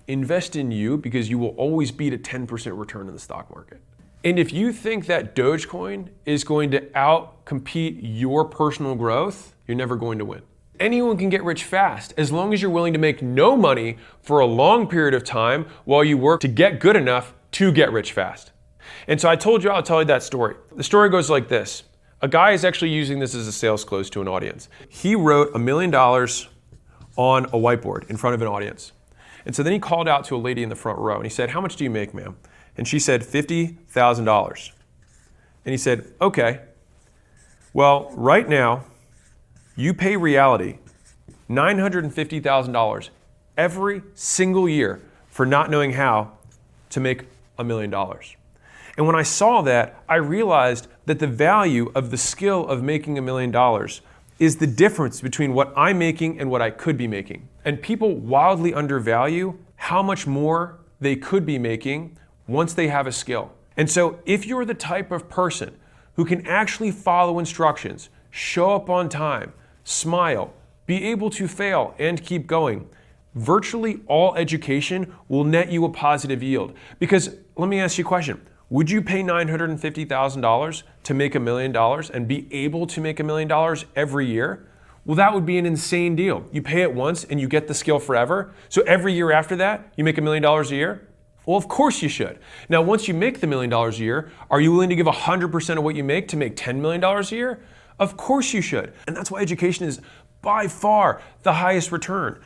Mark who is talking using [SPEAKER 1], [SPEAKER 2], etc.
[SPEAKER 1] invest in you because you will always beat a 10% return in the stock market. And if you think that Dogecoin is going to out-compete your personal growth, you're never going to win. Anyone can get rich fast as long as you're willing to make no money for a long period of time while you work to get good enough to get rich fast. And so I told you I'll tell you that story. The story goes like this. A guy is actually using this as a sales close to an audience. He wrote $1 million on a whiteboard in front of an audience. And so then he called out to a lady in the front row and he said, "How much do you make, ma'am?" And she said, $50,000. And he said, "Okay, well, right now, you pay reality $950,000 every single year for not knowing how to make $1 million." And when I saw that, I realized that the value of the skill of making $1 million is the difference between what I'm making and what I could be making. And people wildly undervalue how much more they could be making once they have a skill. And so if you're the type of person who can actually follow instructions, show up on time, smile, be able to fail and keep going, virtually all education will net you a positive yield. Because let me ask you a question. Would you pay $950,000 to make $1 million and be able to make $1 million every year? Well, that would be an insane deal. You pay it once and you get the skill forever. So every year after that, you make $1 million a year? Well, of course you should. Now, once you make the $1 million a year, are you willing to give 100% of what you make to make $10 million a year? Of course you should. And that's why education is by far the highest return.